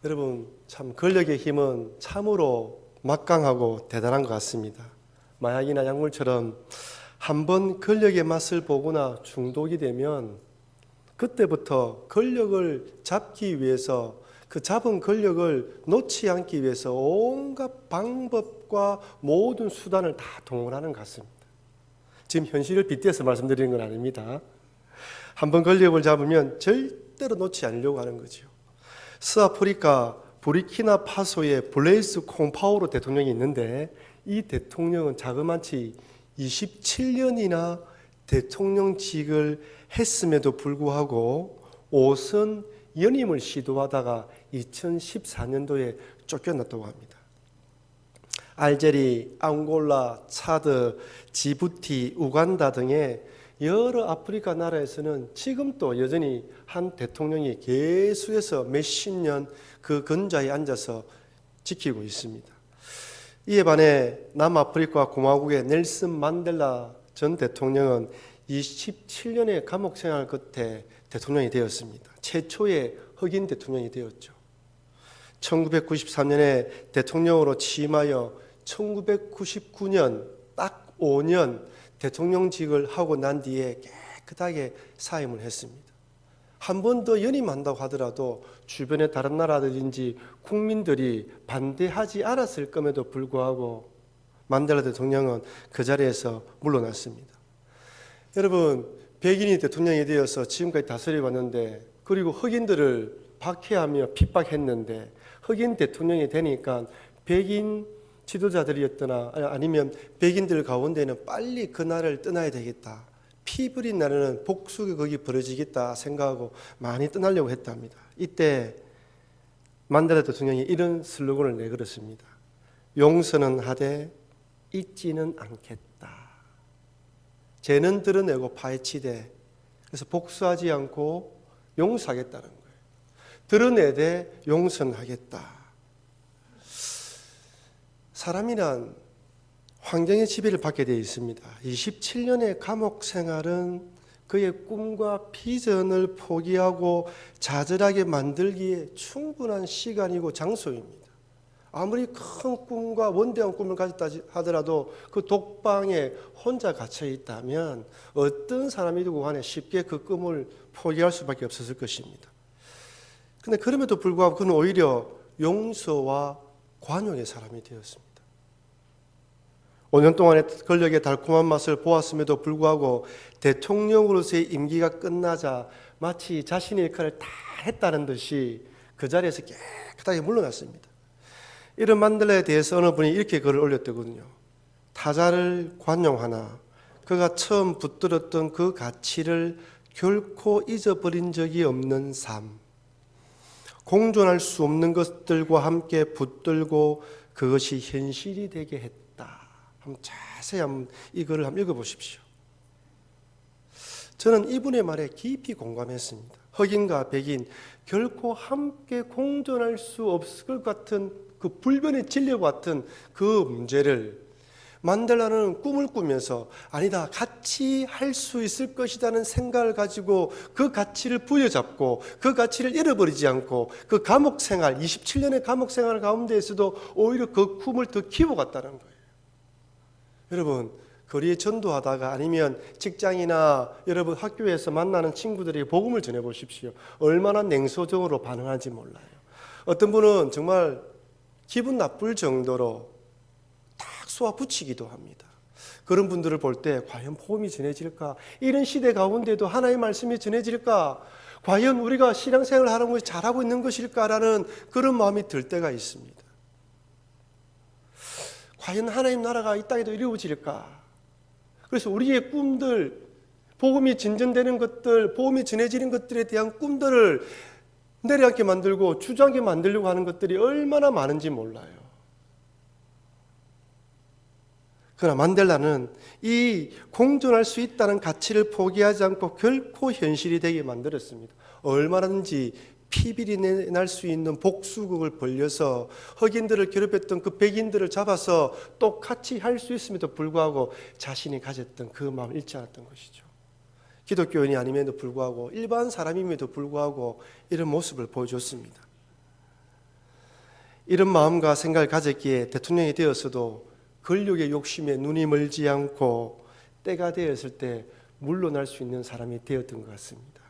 여러분, 참 권력의 힘은 참으로 막강하고 대단한 것 같습니다. 마약이나 약물처럼 한번 권력의 맛을 보거나 중독이 되면 그때부터 권력을 잡기 위해서, 그 잡은 권력을 놓지 않기 위해서 온갖 방법과 모든 수단을 다 동원하는 것 같습니다. 지금 현실을 빗대서 말씀드리는 건 아닙니다. 한번 권력을 잡으면 절대로 놓지 않으려고 하는 거죠. 서아프리카 부르키나파소의 블레이스 콩파오로 대통령이 있는데, 이 대통령은 자그마치 27년이나 대통령직을 했음에도 불구하고 5선 연임을 시도하다가 2014년도에 쫓겨났다고 합니다. 알제리, 앙골라, 차드, 지부티, 우간다 등의 여러 아프리카 나라에서는 지금 또 여전히 한 대통령이 계속해서 몇십 년 그 근자에 앉아서 지키고 있습니다. 이에 반해 남아프리카 공화국의 넬슨 만델라 전 대통령은 27년의 감옥 생활 끝에 대통령이 되었습니다. 최초의 흑인 대통령이 되었죠. 1993년에 대통령으로 취임하여 1999년 딱 5년 대통령직을 하고 난 뒤에 깨끗하게 사임을 했습니다. 한 번 더 연임한다고 하더라도 주변의 다른 나라들인지 국민들이 반대하지 않았을 것에도 불구하고 만델라 대통령은 그 자리에서 물러났습니다. 여러분, 백인이 대통령이 되어서 지금까지 다스려 왔는데, 그리고 흑인들을 박해하며 핍박했는데, 흑인 대통령이 되니까 백인 지도자들이었거나 아니면 백인들 가운데는 빨리 그 나라를 떠나야 되겠다, 피 버린 나라는 복수가 거기 벌어지겠다 생각하고 많이 떠나려고 했답니다. 이때 만델라 대통령이 이런 슬로건을 내걸었습니다. 용서는 하되 잊지는 않겠다. 죄는 드러내고 파헤치되, 그래서 복수하지 않고 용서하겠다는 거예요. 드러내되 용서는 하겠다. 사람이란 환경의 지배를 받게 되어 있습니다. 27년의 감옥 생활은 그의 꿈과 비전을 포기하고 좌절하게 만들기에 충분한 시간이고 장소입니다. 아무리 큰 꿈과 원대한 꿈을 가졌다 하더라도 그 독방에 혼자 갇혀 있다면 어떤 사람이든 간에 쉽게 그 꿈을 포기할 수밖에 없었을 것입니다. 그런데 그럼에도 불구하고 그는 오히려 용서와 관용의 사람이 되었습니다. 5년 동안의 권력의 달콤한 맛을 보았음에도 불구하고 대통령으로서의 임기가 끝나자 마치 자신의 역할을 다 했다는 듯이 그 자리에서 깨끗하게 물러났습니다. 이런 만델라에 대해서 어느 분이 이렇게 글을 올렸더군요. 타자를 관용하나 그가 처음 붙들었던 그 가치를 결코 잊어버린 적이 없는 삶. 공존할 수 없는 것들과 함께 붙들고 그것이 현실이 되게 했다. 한번 자세히 이 글을 한번 읽어보십시오. 저는 이분의 말에 깊이 공감했습니다. 흑인과 백인 결코 함께 공존할 수 없을 것 같은 그 불변의 진리와 같은 그 문제를 만델라는 꿈을 꾸면서 아니다, 같이 할 수 있을 것이라는 생각을 가지고 그 가치를 부여잡고 그 가치를 잃어버리지 않고 그 감옥 생활, 27년의 감옥 생활 가운데에서도 오히려 그 꿈을 더 키워갔다는 거예요. 여러분, 거리에 전도하다가 아니면 직장이나 여러분 학교에서 만나는 친구들에게 복음을 전해보십시오. 얼마나 냉소적으로 반응하는지 몰라요. 어떤 분은 정말 기분 나쁠 정도로 딱 쏘아 붙이기도 합니다. 그런 분들을 볼 때 과연 복음이 전해질까? 이런 시대 가운데도 하나님의 말씀이 전해질까? 과연 우리가 신앙생활을 하는 것이 잘하고 있는 것일까라는 그런 마음이 들 때가 있습니다. 과연 하나님 나라가 이 땅에도 이루어질까? 그래서 우리의 꿈들, 복음이 진전되는 것들, 복음이 전해지는 것들에 대한 꿈들을 내려앉게 만들고 주저앉게 만들려고 하는 것들이 얼마나 많은지 몰라요. 그러나 만델라는 이 공존할 수 있다는 가치를 포기하지 않고 결코 현실이 되게 만들었습니다. 얼마든지 피비리 날 수 있는 복수극을 벌려서 흑인들을 괴롭혔던 그 백인들을 잡아서 똑같이 할 수 있음에도 불구하고 자신이 가졌던 그 마음을 잃지 않았던 것이죠. 기독교인이 아님에도 불구하고 일반 사람임에도 불구하고 이런 모습을 보여줬습니다. 이런 마음과 생각을 가졌기에 대통령이 되었어도 권력의 욕심에 눈이 멀지 않고 때가 되었을 때 물러날 수 있는 사람이 되었던 것 같습니다.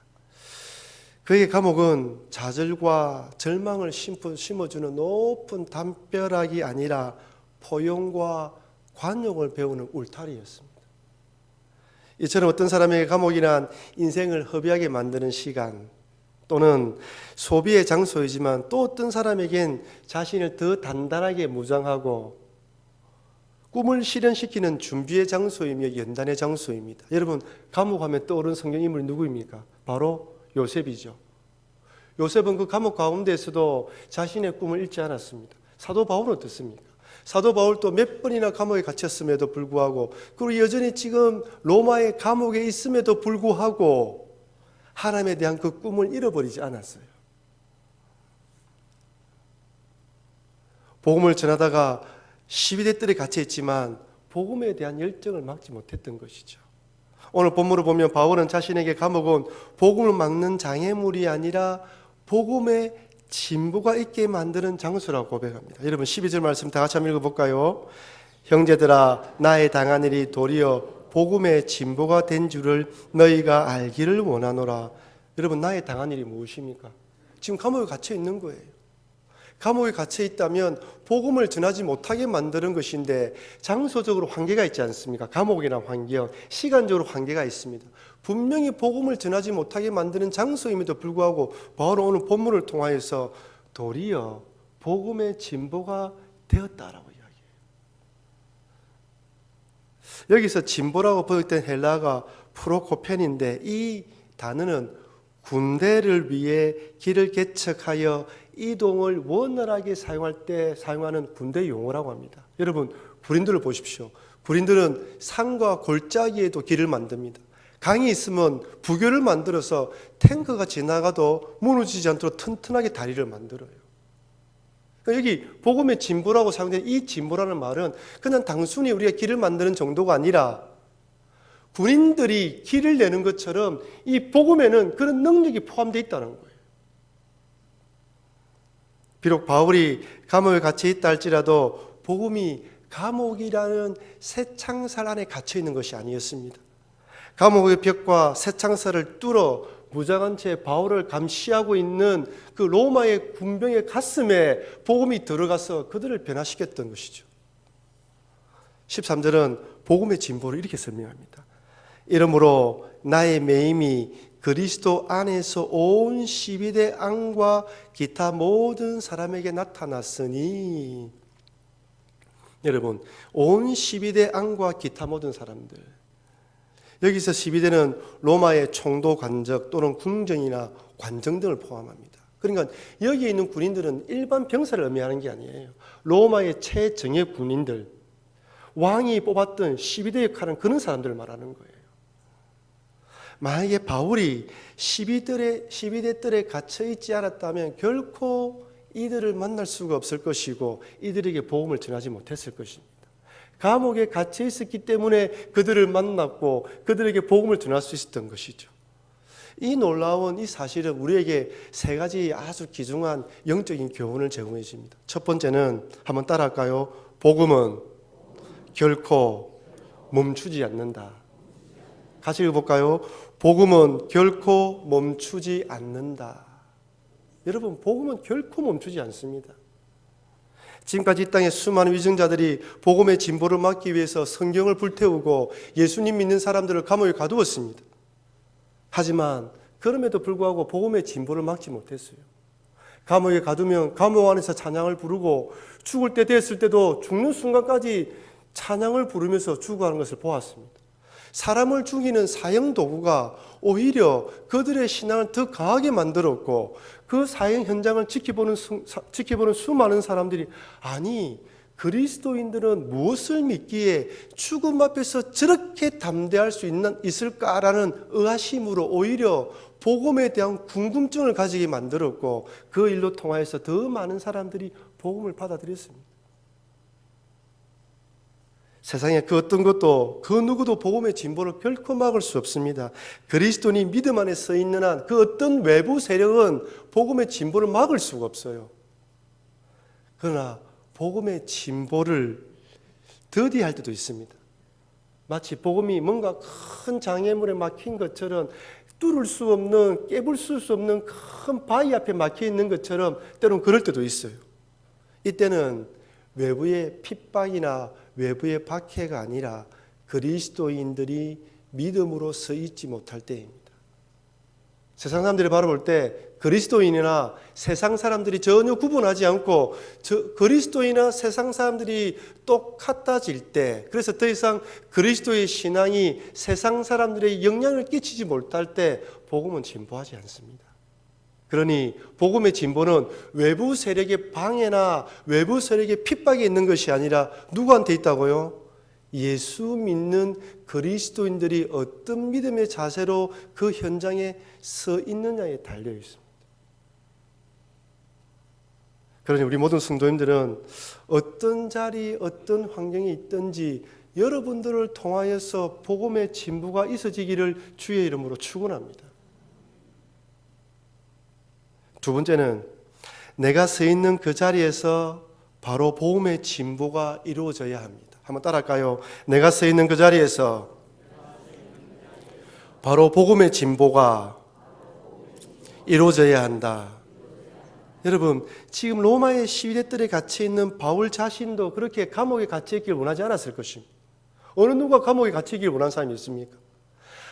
그의 감옥은 좌절과 절망을 심어주는 높은 담벼락이 아니라 포용과 관용을 배우는 울타리였습니다. 이처럼 어떤 사람에게 감옥이란 인생을 허비하게 만드는 시간 또는 소비의 장소이지만 또 어떤 사람에겐 자신을 더 단단하게 무장하고 꿈을 실현시키는 준비의 장소이며 연단의 장소입니다. 여러분, 감옥하면 떠오르는 성경 인물이 누구입니까? 바로 요셉이죠. 요셉은 그 감옥 가운데에서도 자신의 꿈을 잃지 않았습니다. 사도 바울은 어떻습니까? 사도 바울도 몇 번이나 감옥에 갇혔음에도 불구하고 그리고 여전히 지금 로마의 감옥에 있음에도 불구하고 하나님에 대한 그 꿈을 잃어버리지 않았어요. 복음을 전하다가 12대 뜰에 갇혀있지만 복음에 대한 열정을 막지 못했던 것이죠. 오늘 본문을 보면 바울은 자신에게 감옥은 복음을 막는 장애물이 아니라 복음의 진보가 있게 만드는 장소라고 고백합니다. 여러분 12절 말씀 다 같이 한번 읽어볼까요? 형제들아 나의 당한 일이 도리어 복음의 진보가 된 줄을 너희가 알기를 원하노라. 여러분 나의 당한 일이 무엇입니까? 지금 감옥에 갇혀 있는 거예요. 감옥에 갇혀 있다면 복음을 전하지 못하게 만드는 것인데 장소적으로 한계가 있지 않습니까? 감옥이나 환경, 시간적으로 한계가 있습니다. 분명히 복음을 전하지 못하게 만드는 장소임에도 불구하고 바울은 오늘 본문을 통하여서 도리어 복음의 진보가 되었다라고 이야기해요. 여기서 진보라고 번역된 헬라어가 프로코펜인데 이 단어는 군대를 위해 길을 개척하여 이동을 원활하게 사용할 때 사용하는 군대 용어라고 합니다. 여러분 군인들을 보십시오. 군인들은 산과 골짜기에도 길을 만듭니다. 강이 있으면 부교를 만들어서 탱크가 지나가도 무너지지 않도록 튼튼하게 다리를 만들어요. 그러니까 여기 복음의 진보라고 사용된 이 진보라는 말은 그냥 단순히 우리가 길을 만드는 정도가 아니라 군인들이 길을 내는 것처럼 이 복음에는 그런 능력이 포함되어 있다는 거예요. 비록 바울이 감옥에 갇혀 있다 할지라도 복음이 감옥이라는 새 창살 안에 갇혀 있는 것이 아니었습니다. 감옥의 벽과 새 창살을 뚫어 무장한 채 바울을 감시하고 있는 그 로마의 군병의 가슴에 복음이 들어가서 그들을 변화시켰던 것이죠. 13절은 복음의 진보를 이렇게 설명합니다. 이러므로 나의 매임이 그리스도 안에서 온 12대 앙과 기타 모든 사람에게 나타났으니, 여러분 온 12대 앙과 기타 모든 사람들, 여기서 12대는 로마의 총독 관적 또는 궁정이나 관정 등을 포함합니다. 그러니까 여기에 있는 군인들은 일반 병사를 의미하는 게 아니에요. 로마의 최정예 군인들, 왕이 뽑았던 12대 역할은 그런 사람들을 말하는 거예요. 만약에 바울이 12대 뜰에 갇혀 있지 않았다면 결코 이들을 만날 수가 없을 것이고 이들에게 복음을 전하지 못했을 것입니다. 감옥에 갇혀 있었기 때문에 그들을 만났고 그들에게 복음을 전할 수 있었던 것이죠. 이 놀라운 이 사실은 우리에게 세 가지 아주 귀중한 영적인 교훈을 제공해 줍니다. 첫 번째는 한번 따라할까요? 복음은 결코 멈추지 않는다. 같이 읽어볼까요? 복음은 결코 멈추지 않는다. 여러분, 복음은 결코 멈추지 않습니다. 지금까지 이 땅에 수많은 위증자들이 복음의 진보를 막기 위해서 성경을 불태우고 예수님 믿는 사람들을 감옥에 가두었습니다. 하지만 그럼에도 불구하고 복음의 진보를 막지 못했어요. 감옥에 가두면 감옥 안에서 찬양을 부르고 죽을 때 됐을 때도 죽는 순간까지 찬양을 부르면서 죽어가는 것을 보았습니다. 사람을 죽이는 사형 도구가 오히려 그들의 신앙을 더 강하게 만들었고 그 사형 현장을 지켜보는 수많은 사람들이 아니 그리스도인들은 무엇을 믿기에 죽음 앞에서 저렇게 담대할 수 있을까라는 의아심으로 오히려 복음에 대한 궁금증을 가지게 만들었고 그 일로 통하여서 더 많은 사람들이 복음을 받아들였습니다. 세상에 그 어떤 것도 그 누구도 복음의 진보를 결코 막을 수 없습니다. 그리스도인이 믿음 안에 서 있는 한 그 어떤 외부 세력은 복음의 진보를 막을 수가 없어요. 그러나 복음의 진보를 더디할 때도 있습니다. 마치 복음이 뭔가 큰 장애물에 막힌 것처럼 뚫을 수 없는, 깨물 수 없는 큰 바위 앞에 막혀 있는 것처럼 때로는 그럴 때도 있어요. 이때는 외부의 핍박이나 외부의 박해가 아니라 그리스도인들이 믿음으로 서 있지 못할 때입니다. 세상 사람들이 바라볼 때 그리스도인이나 세상 사람들이 전혀 구분하지 않고 그리스도인이나 세상 사람들이 똑같아질 때, 그래서 더 이상 그리스도의 신앙이 세상 사람들의 영향을 끼치지 못할 때 복음은 진보하지 않습니다. 그러니 복음의 진보는 외부 세력의 방해나 외부 세력의 핍박에 있는 것이 아니라 누구한테 있다고요? 예수 믿는 그리스도인들이 어떤 믿음의 자세로 그 현장에 서 있느냐에 달려 있습니다. 그러니 우리 모든 성도님들은 어떤 자리, 어떤 환경에 있든지 여러분들을 통하여서 복음의 진보가 있어지기를 주의 이름으로 축원합니다. 두 번째는 내가 서 있는 그 자리에서 바로 복음의 진보가 이루어져야 합니다. 한번 따라할까요? 내가 서 있는 그 자리에서 바로 복음의 진보가 이루어져야 한다. 여러분, 지금 로마의 시위대들에 갇혀 있는 바울 자신도 그렇게 감옥에 갇혀 있길 원하지 않았을 것입니다. 어느 누가 감옥에 갇혀 있길 원하는 사람이 있습니까?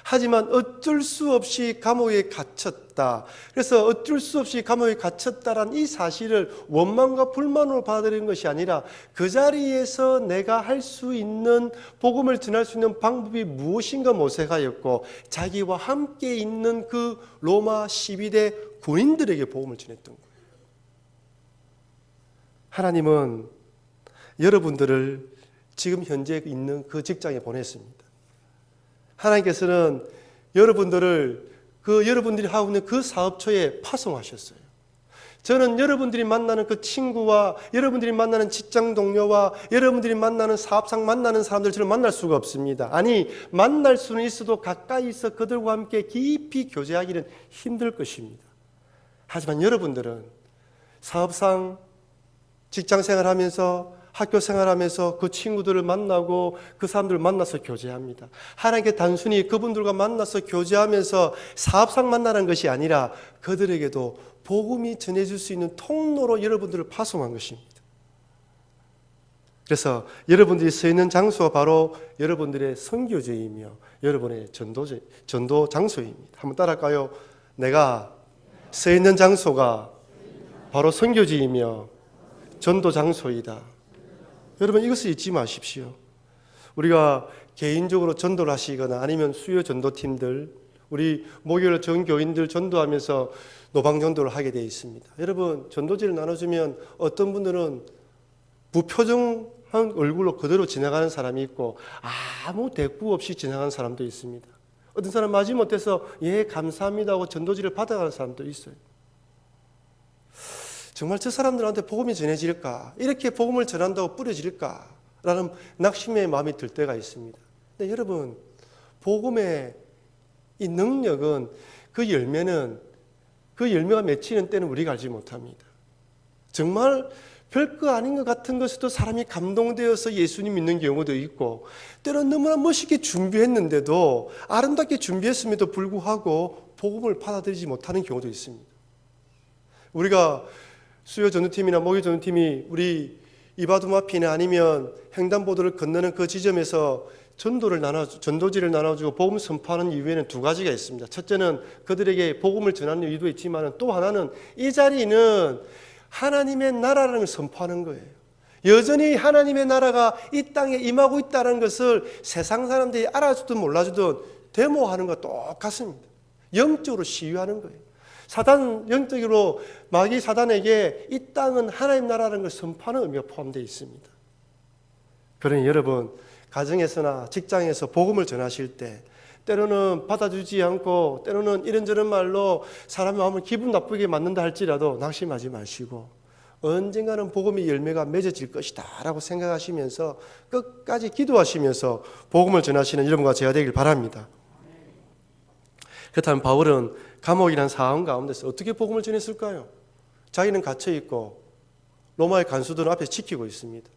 하지만 어쩔 수 없이 감옥에 갇혔다. 그래서 어쩔 수 없이 감옥에 갇혔다란 이 사실을 원망과 불만으로 받아들이는 것이 아니라 그 자리에서 내가 할 수 있는 복음을 전할 수 있는 방법이 무엇인가 모색하였고 자기와 함께 있는 그 로마 시위대 군인들에게 복음을 전했던 거예요. 하나님은 여러분들을 지금 현재 있는 그 직장에 보냈습니다. 하나님께서는 여러분들을 여러분들이 하고 있는 그 사업처에 파송하셨어요. 저는 여러분들이 만나는 그 친구와 여러분들이 만나는 직장 동료와 여러분들이 만나는 사업상 만나는 사람들처럼 만날 수가 없습니다. 아니, 만날 수는 있어도 가까이서 그들과 함께 깊이 교제하기는 힘들 것입니다. 하지만 여러분들은 사업상 직장 생활하면서 학교 생활하면서 그 친구들을 만나고 그 사람들을 만나서 교제합니다. 하나님께 단순히 그분들과 만나서 교제하면서 사업상 만나는 것이 아니라 그들에게도 복음이 전해질 수 있는 통로로 여러분들을 파송한 것입니다. 그래서 여러분들이 서 있는 장소가 바로 여러분들의 선교지이며 여러분의 전도 장소입니다. 한번 따라할까요? 내가 서 있는 장소가 바로 선교지이며 전도 장소이다. 여러분, 이것을 잊지 마십시오. 우리가 개인적으로 전도를 하시거나 아니면 수요 전도팀들, 우리 목요일 전교인들 전도하면서 노방 전도를 하게 되어 있습니다. 여러분, 전도지를 나눠주면 어떤 분들은 무표정한 얼굴로 그대로 지나가는 사람이 있고 아무 대꾸 없이 지나가는 사람도 있습니다. 어떤 사람 마지못해서 예 감사합니다 하고 전도지를 받아가는 사람도 있어요. 정말 저 사람들한테 복음이 전해질까? 이렇게 복음을 전한다고 뿌려질까? 라는 낙심의 마음이 들 때가 있습니다. 근데 여러분, 복음의 이 능력은 그 열매가 맺히는 때는 우리가 알지 못합니다. 정말 별거 아닌 것 같은 것에도 사람이 감동되어서 예수님 믿는 경우도 있고 때로는 너무나 멋있게 준비했는데도 아름답게 준비했음에도 불구하고 복음을 받아들이지 못하는 경우도 있습니다. 우리가 수요 전도팀이나 목요 전도팀이 우리 이바두마피나 아니면 횡단보도를 건너는 그 지점에서 전도지를 나눠주고 복음 선포하는 이유에는 두 가지가 있습니다. 첫째는 그들에게 복음을 전하는 이유도 있지만 또 하나는 이 자리는 하나님의 나라라는 걸 선포하는 거예요. 여전히 하나님의 나라가 이 땅에 임하고 있다는 것을 세상 사람들이 알아주든 몰라주든 데모하는 것과 똑같습니다. 영적으로 시위하는 거예요. 영적으로 마귀 사단에게 이 땅은 하나님 나라라는 걸 선포하는 의미가 포함되어 있습니다. 그러니 여러분, 가정에서나 직장에서 복음을 전하실 때 때로는 받아주지 않고 때로는 이런저런 말로 사람의 마음을 기분 나쁘게 만든다 할지라도 낙심하지 마시고 언젠가는 복음의 열매가 맺어질 것이다 라고 생각하시면서 끝까지 기도하시면서 복음을 전하시는 여러분과 제가 되길 바랍니다. 그렇다면 바울은 감옥이라는 상황 가운데서 어떻게 복음을 전했을까요? 자기는 갇혀있고 로마의 간수들은 앞에 지키고 있습니다.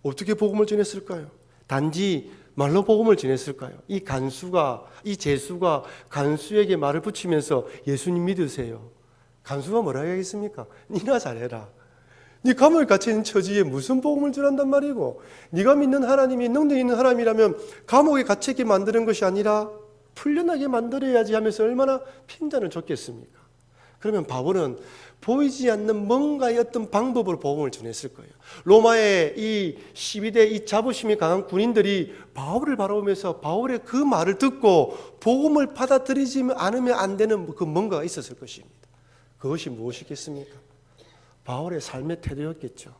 어떻게 복음을 전했을까요? 단지 말로 복음을 전했을까요? 이 제수가 간수에게 말을 붙이면서 예수님 믿으세요. 간수가 뭐라고 하겠습니까? 니나 잘해라. 네 감옥에 갇혀있는 처지에 무슨 복음을 전한단 말이고, 네가 믿는 하나님이 능력 있는 하나님이라면 감옥에 갇히게 만드는 것이 아니라 풀려나게 만들어야지 하면서 얼마나 핀잔을 줬겠습니까? 그러면 바울은 보이지 않는 뭔가의 어떤 방법으로 복음을 전했을 거예요. 로마의 이 12대 이 자부심이 강한 군인들이 바울을 바라보면서 바울의 그 말을 듣고 복음을 받아들이지 않으면 안 되는 그 뭔가가 있었을 것입니다. 그것이 무엇이겠습니까? 바울의 삶의 태도였겠죠.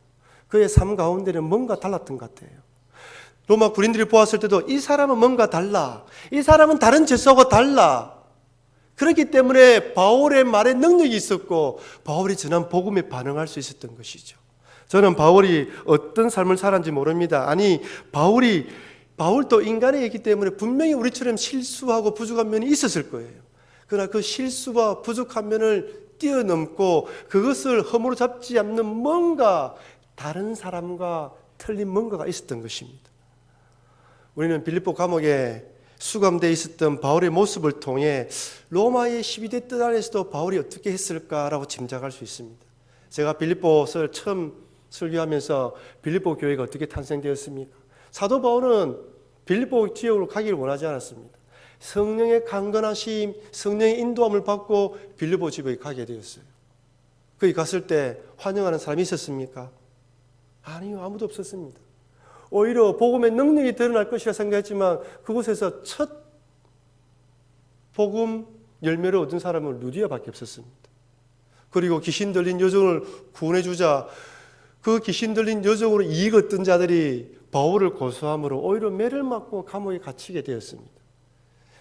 그의 삶 가운데는 뭔가 달랐던 것 같아요. 로마 군인들이 보았을 때도 이 사람은 뭔가 달라. 이 사람은 다른 죄수하고 달라. 그렇기 때문에 바울의 말에 능력이 있었고 바울이 전한 복음에 반응할 수 있었던 것이죠. 저는 바울이 어떤 삶을 살았는지 모릅니다. 아니, 바울도 인간이기 때문에 분명히 우리처럼 실수하고 부족한 면이 있었을 거예요. 그러나 그 실수와 부족한 면을 뛰어넘고 그것을 허물로 잡지 않는 뭔가 다른 사람과 틀린 뭔가가 있었던 것입니다. 우리는 빌립보 감옥에 수감되어 있었던 바울의 모습을 통해 로마의 12대 뜰 안에서도 바울이 어떻게 했을까라고 짐작할 수 있습니다. 제가 빌립보서를 처음 설교하면서 빌립보 교회가 어떻게 탄생되었습니까? 사도 바울은 빌립보 지역으로 가기를 원하지 않았습니다. 성령의 강건하심, 성령의 인도함을 받고 빌립보 지역에 가게 되었어요. 거기 갔을 때 환영하는 사람이 있었습니까? 아니요, 아무도 없었습니다. 오히려 복음의 능력이 드러날 것이라 생각했지만 그곳에서 첫 복음 열매를 얻은 사람은 루디아밖에 없었습니다. 그리고 귀신 들린 여종을 구원해주자 그 귀신 들린 여종으로 이익 얻던 자들이 바울을 고소함으로 오히려 매를 맞고 감옥에 갇히게 되었습니다.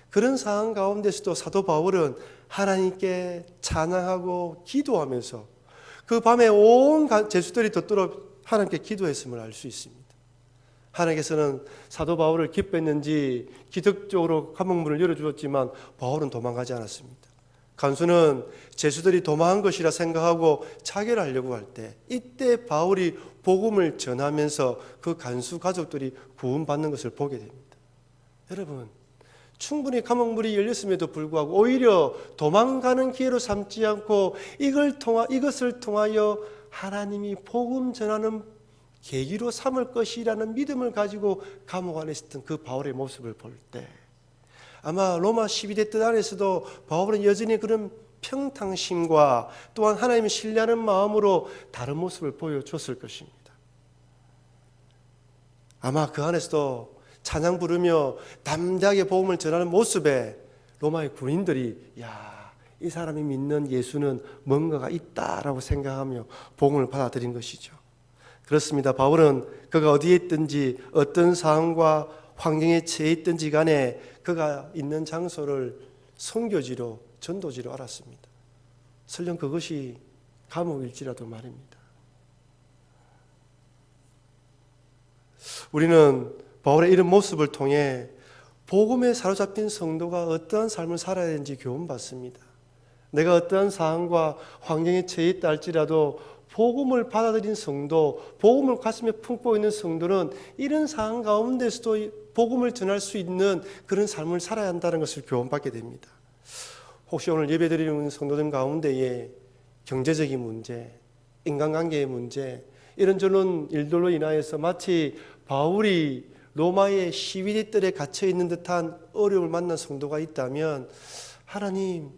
그런 상황 가운데서도 사도 바울은 하나님께 찬양하고 기도하면서 그 밤에 온 제수들이 덮도록 하나님께 기도했음을 알 수 있습니다. 하나님께서는 사도 바울을 기뻐했는지 기적적으로 감옥문을 열어주었지만 바울은 도망가지 않았습니다. 간수는 제수들이 도망한 것이라 생각하고 차별하려고 할 때 이때 바울이 복음을 전하면서 그 간수 가족들이 구원받는 것을 보게 됩니다. 여러분, 충분히 감옥문이 열렸음에도 불구하고 오히려 도망가는 기회로 삼지 않고 이것을 통하여 하나님이 복음 전하는 계기로 삼을 것이라는 믿음을 가지고 감옥 안에 있었던 그 바울의 모습을 볼 때 아마 로마 12대 뜰 안에서도 바울은 여전히 그런 평탄심과 또한 하나님을 신뢰하는 마음으로 다른 모습을 보여줬을 것입니다. 아마 그 안에서도 찬양 부르며 담대하게 복음을 전하는 모습에 로마의 군인들이 이 사람이 믿는 예수는 뭔가가 있다라고 생각하며 복음을 받아들인 것이죠. 그렇습니다. 바울은 그가 어디에 있든지 어떤 상황과 환경에 처해 있든지 간에 그가 있는 장소를 선교지로 전도지로 알았습니다. 설령 그것이 감옥일지라도 말입니다. 우리는 바울의 이런 모습을 통해 복음에 사로잡힌 성도가 어떠한 삶을 살아야 되는지 교훈받습니다. 내가 어떠한 상황과 환경에 처해 있다 할지라도 복음을 받아들인 성도, 복음을 가슴에 품고 있는 성도는 이런 상황 가운데서도 복음을 전할 수 있는 그런 삶을 살아야 한다는 것을 교훈받게 됩니다. 혹시 오늘 예배드리는 성도들 가운데에 경제적인 문제, 인간관계의 문제, 이런저런 일들로 인하여서 마치 바울이 로마의 시위대 뜰에 갇혀 있는 듯한 어려움을 만난 성도가 있다면 하나님,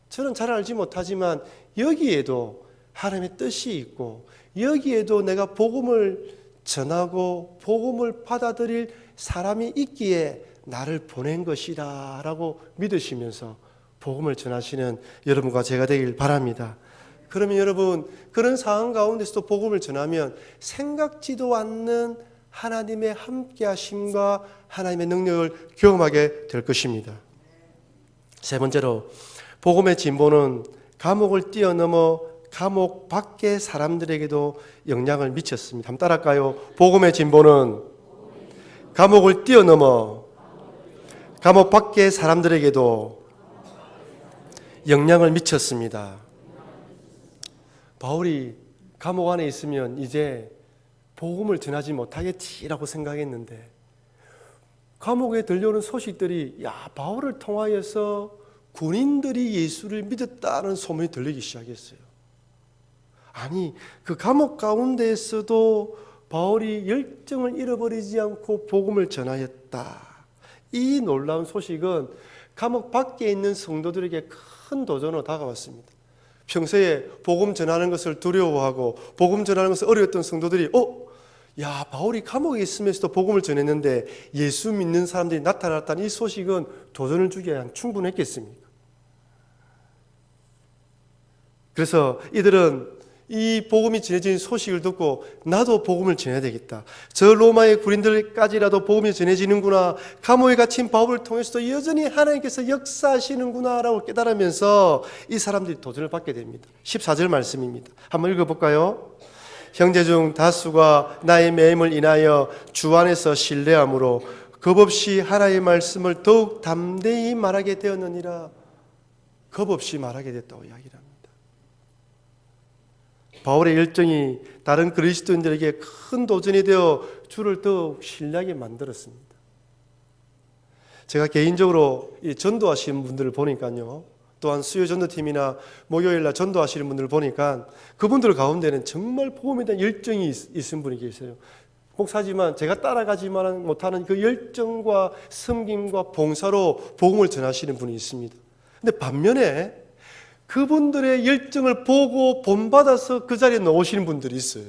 저는 잘 알지 못하지만 여기에도 하나님의 뜻이 있고 여기에도 내가 복음을 전하고 복음을 받아들일 사람이 있기에 나를 보낸 것이다 라고 믿으시면서 복음을 전하시는 여러분과 제가 되길 바랍니다. 그러면 여러분, 그런 상황 가운데서도 복음을 전하면 생각지도 않는 하나님의 함께 하심과 하나님의 능력을 경험하게 될 것입니다. 세 번째로, 복음의 진보는 감옥을 뛰어넘어 감옥 밖의 사람들에게도 영향을 미쳤습니다. 한번 따라할까요? 복음의 진보는 감옥을 뛰어넘어 감옥 밖의 사람들에게도 영향을 미쳤습니다. 바울이 감옥 안에 있으면 이제 복음을 전하지 못하겠지라고 생각했는데 감옥에 들려오는 소식들이 바울을 통하여서 군인들이 예수를 믿었다는 소문이 들리기 시작했어요. 아니, 그 감옥 가운데에서도 바울이 열정을 잃어버리지 않고 복음을 전하였다. 이 놀라운 소식은 감옥 밖에 있는 성도들에게 큰 도전으로 다가왔습니다. 평소에 복음 전하는 것을 두려워하고 복음 전하는 것을 어려웠던 성도들이 바울이 감옥에 있으면서도 복음을 전했는데 예수 믿는 사람들이 나타났다는 이 소식은 도전을 주기에 충분했겠습니까? 그래서 이들은 이 복음이 전해진 소식을 듣고 나도 복음을 전해야 되겠다. 저 로마의 군인들까지라도 복음이 전해지는구나. 감옥에 갇힌 바울을 통해서도 여전히 하나님께서 역사하시는구나 라고 깨달으면서 이 사람들이 도전을 받게 됩니다. 14절 말씀입니다. 한번 읽어볼까요? 형제 중 다수가 나의 매임을 인하여 주 안에서 신뢰함으로 겁없이 하나님의 말씀을 더욱 담대히 말하게 되었느니라. 겁없이 말하게 됐다고 이야기를 합니다. 바울의 열정이 다른 그리스도인들에게 큰 도전이 되어 주를 더욱 신뢰하게 만들었습니다. 제가 개인적으로 이 전도하시는 분들을 보니까요, 또한 수요 전도팀이나 목요일날 전도하시는 분들을 보니까 그분들 가운데는 정말 복음에 대한 열정이 있은 분이 계세요. 목사지만 제가 따라가지 못하는 그 열정과 섬김과 봉사로 복음을 전하시는 분이 있습니다. 근데 반면에 그분들의 열정을 보고 본받아서 그 자리에 놓으시는 분들이 있어요.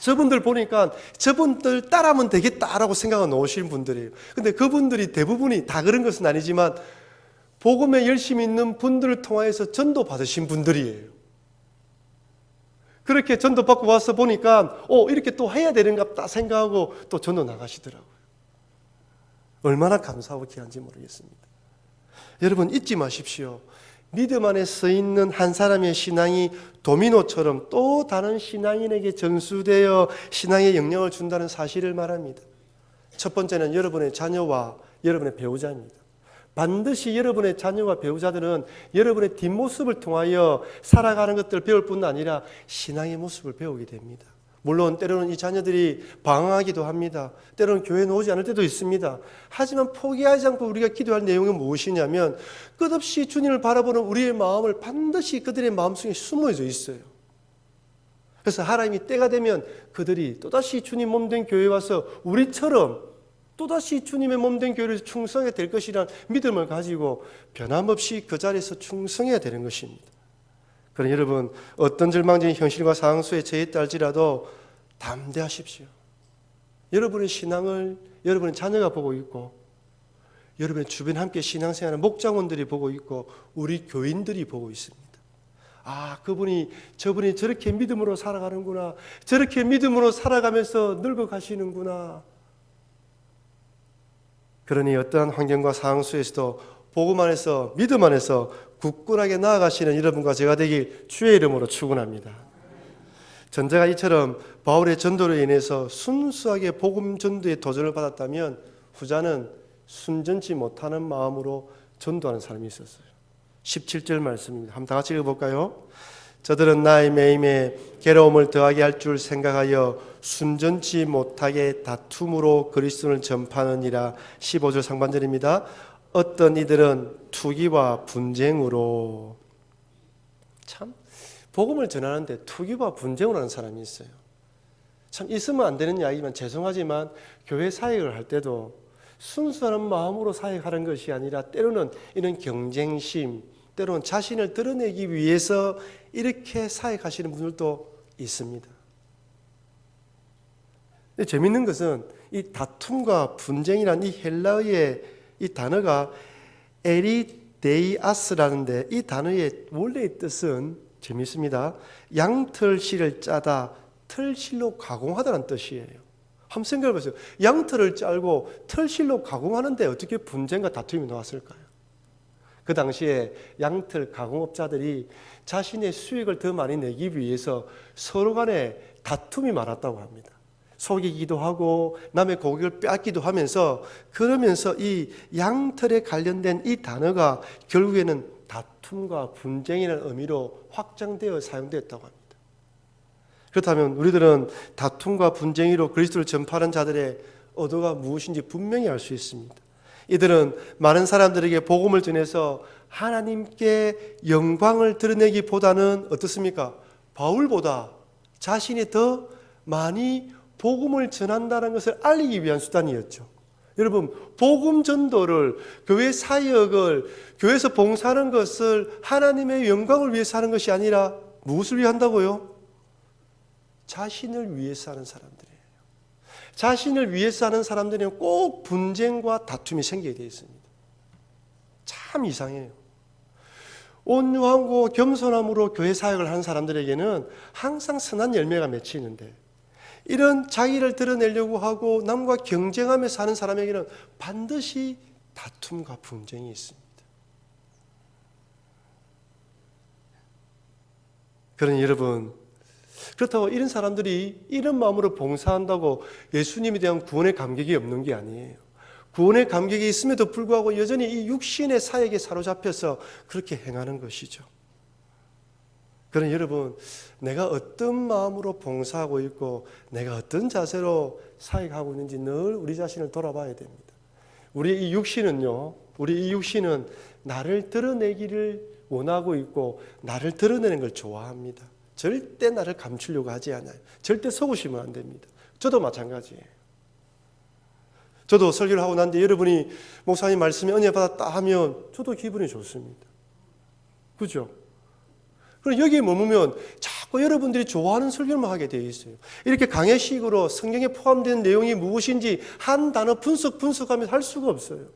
저분들 보니까 저분들 따라하면 되겠다라고 생각하고 놓으시는 분들이에요. 근데 그분들이 대부분이 다 그런 것은 아니지만 복음에 열심히 있는 분들을 통하여서 전도 받으신 분들이에요. 그렇게 전도 받고 와서 보니까 이렇게 또 해야 되는가 생각하고 또 전도 나가시더라고요. 얼마나 감사하고 귀한지 모르겠습니다. 여러분 잊지 마십시오. 믿음 안에 서 있는 한 사람의 신앙이 도미노처럼 또 다른 신앙인에게 전수되어 신앙에 영향을 준다는 사실을 말합니다. 첫 번째는 여러분의 자녀와 여러분의 배우자입니다. 반드시 여러분의 자녀와 배우자들은 여러분의 뒷모습을 통하여 살아가는 것들을 배울 뿐 아니라 신앙의 모습을 배우게 됩니다. 물론 때로는 이 자녀들이 방황하기도 합니다. 때로는 교회에 오지 않을 때도 있습니다. 하지만 포기하지 않고 우리가 기도할 내용은 무엇이냐면 끝없이 주님을 바라보는 우리의 마음을 반드시 그들의 마음속에 숨어져 있어요. 그래서 하나님이 때가 되면 그들이 또다시 주님 몸된 교회에 와서 우리처럼 또다시 주님의 몸된 교회에서 충성해야 될 것이라는 믿음을 가지고 변함없이 그 자리에서 충성해야 되는 것입니다. 그러나 여러분 어떤 절망적인 현실과 상황 속에 처했다 할지라도 담대하십시오. 여러분의 신앙을 여러분의 자녀가 보고 있고 여러분의 주변에 함께 신앙생활하는 목장원들이 보고 있고 우리 교인들이 보고 있습니다. 저분이 저렇게 믿음으로 살아가는구나. 저렇게 믿음으로 살아가면서 늙어가시는구나. 그러니 어떠한 환경과 상황 속에서도 복음 안에서 믿음 안에서 굳건하게 나아가시는 여러분과 제가 되길 주의 이름으로 축원합니다. 전자가 이처럼 바울의 전도로 인해서 순수하게 복음 전도의 도전을 받았다면 후자는 순전치 못하는 마음으로 전도하는 사람이 있었어요. 17절 말씀입니다. 한번 다 같이 읽어볼까요? 저들은 나의 매임에 괴로움을 더하게 할 줄 생각하여 순전치 못하게 다툼으로 그리스도를 전파하느니라. 15절 상반절입니다. 어떤 이들은 투기와 분쟁으로, 참 복음을 전하는데 투기와 분쟁을 하는 사람이 있어요. 참 있으면 안 되는 이야기지만 죄송하지만 교회 사역을 할 때도 순수한 마음으로 사역하는 것이 아니라 때로는 이런 경쟁심, 때로는 자신을 드러내기 위해서 이렇게 사역하시는 분들도 있습니다. 근데 재밌는 것은 이 다툼과 분쟁이라는 이 헬라어의 이 단어가 에리데이아스라는데 이 단어의 원래의 뜻은 재밌습니다. 양털실을 짜다, 털실로 가공하다는 뜻이에요. 한번 생각해 보세요. 양털을 짤고 털실로 가공하는데 어떻게 분쟁과 다툼이 나왔을까요? 그 당시에 양털 가공업자들이 자신의 수익을 더 많이 내기 위해서 서로 간에 다툼이 많았다고 합니다. 속이기도 하고 남의 고객을 빼앗기도 하면서 그러면서 이 양털에 관련된 이 단어가 결국에는 다툼과 분쟁이라는 의미로 확장되어 사용되었다고 합니다. 그렇다면 우리들은 다툼과 분쟁이로 그리스도를 전파하는 자들의 의도가 무엇인지 분명히 알 수 있습니다. 이들은 많은 사람들에게 복음을 전해서 하나님께 영광을 드러내기보다는 어떻습니까? 바울보다 자신이 더 많이 복음을 전한다는 것을 알리기 위한 수단이었죠. 여러분, 복음 전도를, 교회 사역을, 교회에서 봉사하는 것을 하나님의 영광을 위해서 하는 것이 아니라 무엇을 위해 한다고요? 자신을 위해서 하는 사람들이에요. 자신을 위해서 하는 사람들은 꼭 분쟁과 다툼이 생기게 되어 있습니다. 참 이상해요. 온유하고 겸손함으로 교회 사역을 하는 사람들에게는 항상 선한 열매가 맺히는데, 이런 자기를 드러내려고 하고 남과 경쟁하며 사는 사람에게는 반드시 다툼과 분쟁이 있습니다. 그러니 여러분, 그렇다고 이런 사람들이 이런 마음으로 봉사한다고 예수님에 대한 구원의 감격이 없는 게 아니에요. 구원의 감격이 있음에도 불구하고 여전히 이 육신의 사역에 사로잡혀서 그렇게 행하는 것이죠. 그러니 여러분, 내가 어떤 마음으로 봉사하고 있고 내가 어떤 자세로 사역하고 있는지 늘 우리 자신을 돌아봐야 됩니다. 우리 이 육신은 나를 드러내기를 원하고 있고 나를 드러내는 걸 좋아합니다. 절대 나를 감추려고 하지 않아요. 절대 속으시면 안 됩니다. 저도 마찬가지예요. 저도 설교를 하고 난 뒤에 여러분이 목사님 말씀에 은혜 받았다 하면 저도 기분이 좋습니다. 그죠? 그럼 여기에 머무면 자꾸 여러분들이 좋아하는 설교만 하게 되어 있어요. 이렇게 강해식으로 성경에 포함된 내용이 무엇인지 한 단어 분석하며 할 수가 없어요.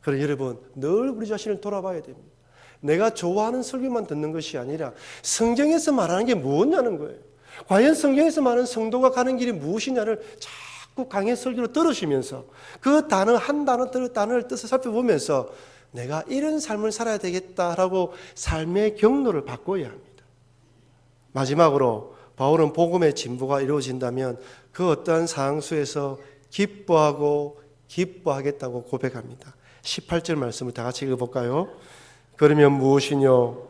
그래서 여러분, 늘 우리 자신을 돌아봐야 됩니다. 내가 좋아하는 설교만 듣는 것이 아니라 성경에서 말하는 게 무엇냐는 거예요. 과연 성경에서 말하는 성도가 가는 길이 무엇이냐를 자꾸 강의 설교로 들으시면서 그 단어 한 단어를 뜻을 살펴보면서 내가 이런 삶을 살아야 되겠다라고 삶의 경로를 바꿔야 합니다. 마지막으로 바울은 복음의 진보가 이루어진다면 그 어떠한 상황에서 기뻐하겠다고 고백합니다. 18절 말씀을 다 같이 읽어볼까요? 그러면 무엇이뇨?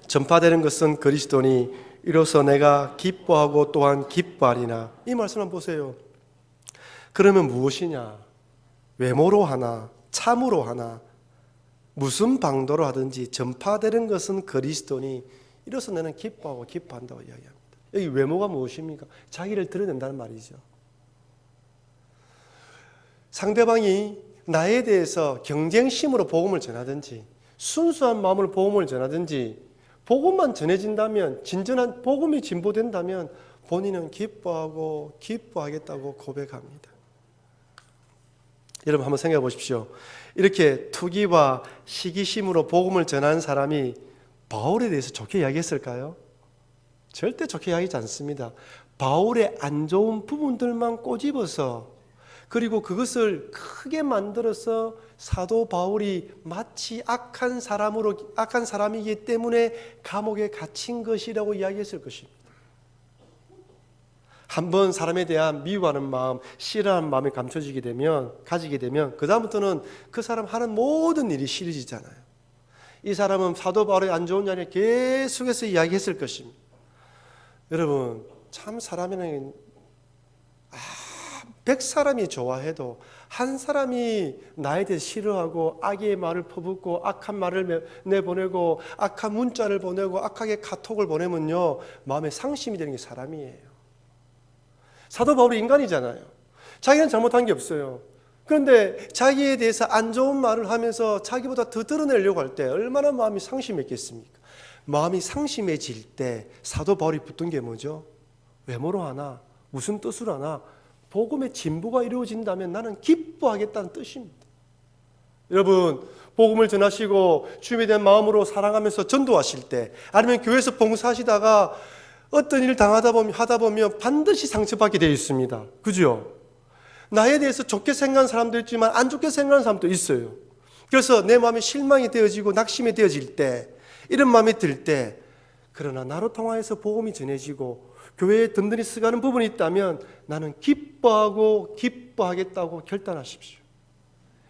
전파되는 것은 그리스도니 이로써 내가 기뻐하고 또한 기뻐하리나. 이 말씀 한번 보세요. 그러면 무엇이냐? 외모로 하나, 참으로 하나, 무슨 방도로 하든지 전파되는 것은 그리스도니 이로써 나는 기뻐하고 기뻐한다고 이야기합니다. 여기 외모가 무엇입니까? 자기를 드러낸다는 말이죠. 상대방이 나에 대해서 경쟁심으로 복음을 전하든지 순수한 마음으로 복음을 전하든지 복음만 전해진다면, 진전한 복음이 진보된다면 본인은 기뻐하고 기뻐하겠다고 고백합니다. 여러분 한번 생각해 보십시오. 이렇게 투기와 시기심으로 복음을 전하는 사람이 바울에 대해서 좋게 이야기했을까요? 절대 좋게 이야기하지 않습니다. 바울의 안 좋은 부분들만 꼬집어서, 그리고 그것을 크게 만들어서 사도 바울이 마치 악한 사람이기 때문에 감옥에 갇힌 것이라고 이야기했을 것입니다. 한번 사람에 대한 미워하는 마음, 싫어하는 마음이 가지게 되면 그 다음부터는 그 사람 하는 모든 일이 싫어지잖아요. 이 사람은 사도 바울의 안 좋은 자리에 계속해서 이야기했을 것입니다. 여러분, 참 사람에는 100사람이 좋아해도 한 사람이 나에 대해 싫어하고 악의 말을 퍼붓고 악한 말을 내보내고 악한 문자를 보내고 악하게 카톡을 보내면요, 마음에 상심이 되는 게 사람이에요. 사도 바울이 인간이잖아요. 자기는 잘못한 게 없어요. 그런데 자기에 대해서 안 좋은 말을 하면서 자기보다 더 드러내려고 할 때 얼마나 마음이 상심했겠습니까? 마음이 상심해질 때 사도 바울이 붙은 게 뭐죠? 외모로 하나, 무슨 뜻으로 하나, 복음의 진보가 이루어진다면 나는 기뻐하겠다는 뜻입니다. 여러분, 복음을 전하시고 주님에 대한 마음으로 사랑하면서 전도하실 때, 아니면 교회에서 봉사하시다가 어떤 일을 하다 보면 반드시 상처받게 되어 있습니다. 그죠? 나에 대해서 좋게 생각하는 사람도 있지만 안 좋게 생각하는 사람도 있어요. 그래서 내 마음이 실망이 되어지고 낙심이 되어질 때, 이런 마음이 들 때, 그러나 나로 통하여서 복음이 전해지고 교회에 든든히 쓰가는 부분이 있다면 나는 기뻐하고 기뻐하겠다고 결단하십시오.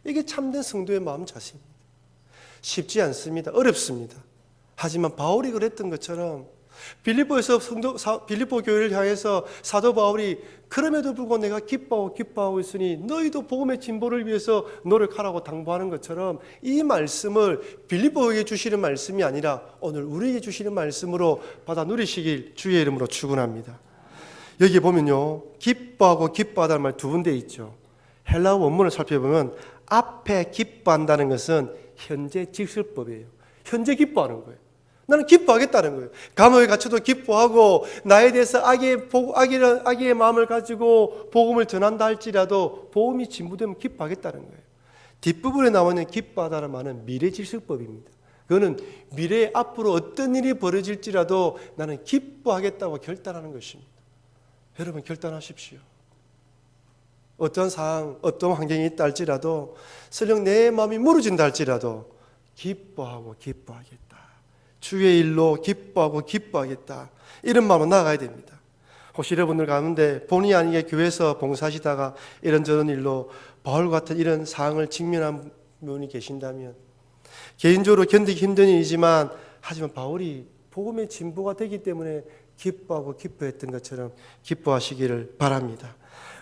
이게 참된 성도의 마음 자세입니다. 쉽지 않습니다. 어렵습니다. 하지만 바울이 그랬던 것처럼 빌립보 교회를 향해서 사도 바울이 그럼에도 불구하고 내가 기뻐하고 있으니 너희도 복음의 진보를 위해서 노력하라고 당부하는 것처럼 이 말씀을 빌립보에게 주시는 말씀이 아니라 오늘 우리에게 주시는 말씀으로 받아 누리시길 주의 이름으로 축원합니다. 여기 보면요, 기뻐하다는 말 두 군데 있죠. 헬라어 원문을 살펴보면 앞에 기뻐한다는 것은 현재 직설법이에요. 현재 기뻐하는 거예요. 나는 기뻐하겠다는 거예요. 감옥에 갇혀도 기뻐하고 나에 대해서 악의 마음을 가지고 복음을 전한다 할지라도 복음이 진부되면 기뻐하겠다는 거예요. 뒷부분에 나오는 기뻐하다는 말은 미래 질서법입니다. 그거는 미래에 앞으로 어떤 일이 벌어질지라도 나는 기뻐하겠다고 결단하는 것입니다. 여러분 결단하십시오. 어떤 상황, 어떤 환경이 있다 할지라도 설령 내 마음이 무너진다 할지라도 기뻐하겠다. 주의 일로 기뻐하겠다. 이런 마음으로 나아가야 됩니다. 혹시 여러분들 가운데 본의 아니게 교회에서 봉사하시다가 이런저런 일로 바울 같은 이런 상황을 직면한 분이 계신다면 개인적으로 견디기 힘든 일이지만 하지만 바울이 복음의 진보가 되기 때문에 기뻐했던 것처럼 기뻐하시기를 바랍니다.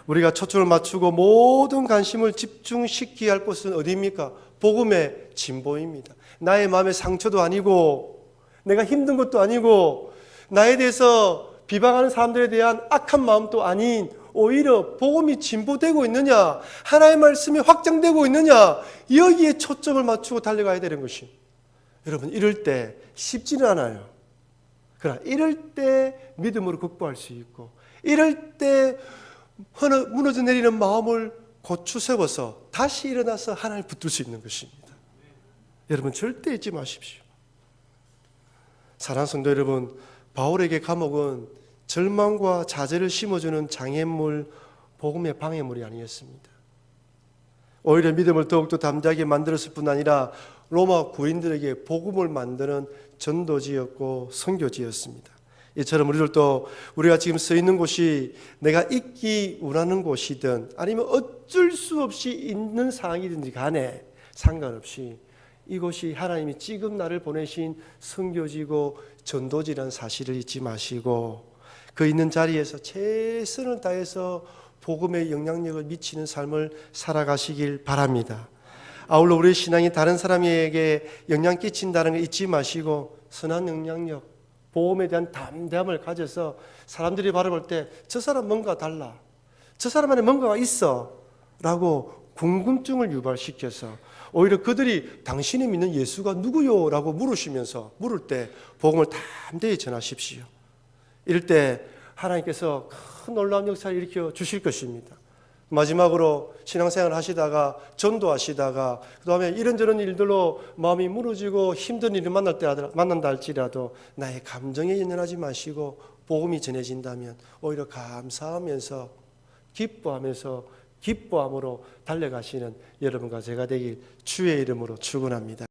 우리가 초점을 맞추고 모든 관심을 집중시켜야 할 곳은 어디입니까? 복음의 진보입니다. 나의 마음의 상처도 아니고 내가 힘든 것도 아니고 나에 대해서 비방하는 사람들에 대한 악한 마음도 아닌 오히려 복음이 진보되고 있느냐, 하나님의 말씀이 확장되고 있느냐, 여기에 초점을 맞추고 달려가야 되는 것입니다. 여러분 이럴 때 쉽지는 않아요. 그러나 이럴 때 믿음으로 극복할 수 있고 이럴 때 무너져 내리는 마음을 고추 세워서 다시 일어나서 하나님을 붙들 수 있는 것입니다. 여러분 절대 잊지 마십시오. 사랑하는 성도 여러분, 바울에게 감옥은 절망과 좌절을 심어주는 장애물, 복음의 방해물이 아니었습니다. 오히려 믿음을 더욱더 담대하게 만들었을 뿐 아니라 로마 구인들에게 복음을 만드는 전도지였고 선교지였습니다. 이처럼 우리들도 우리가 지금 서 있는 곳이 내가 있기 원하는 곳이든 아니면 어쩔 수 없이 있는 상황이든지 간에 상관없이 이곳이 하나님이 지금 나를 보내신 선교지고 전도지라는 사실을 잊지 마시고 그 있는 자리에서 최선을 다해서 복음의 영향력을 미치는 삶을 살아가시길 바랍니다. 아울러 우리의 신앙이 다른 사람에게 영향 끼친다는 걸 잊지 마시고 선한 영향력, 복음에 대한 담대함을 가져서 사람들이 바라볼 때 저 사람 뭔가 달라, 저 사람 안에 뭔가가 있어 라고 궁금증을 유발시켜서 오히려 그들이 당신이 믿는 예수가 누구요? 라고 물을 때 복음을 담대히 전하십시오. 이럴 때 하나님께서 큰 놀라운 역사를 일으켜 주실 것입니다. 마지막으로 신앙생활 하시다가 전도하시다가 그 다음에 이런저런 일들로 마음이 무너지고 힘든 일을 만난다 할지라도 나의 감정에 연연하지 마시고 복음이 전해진다면 오히려 감사하면서 기뻐함으로 달려가시는 여러분과 제가 되길 주의 이름으로 축원합니다.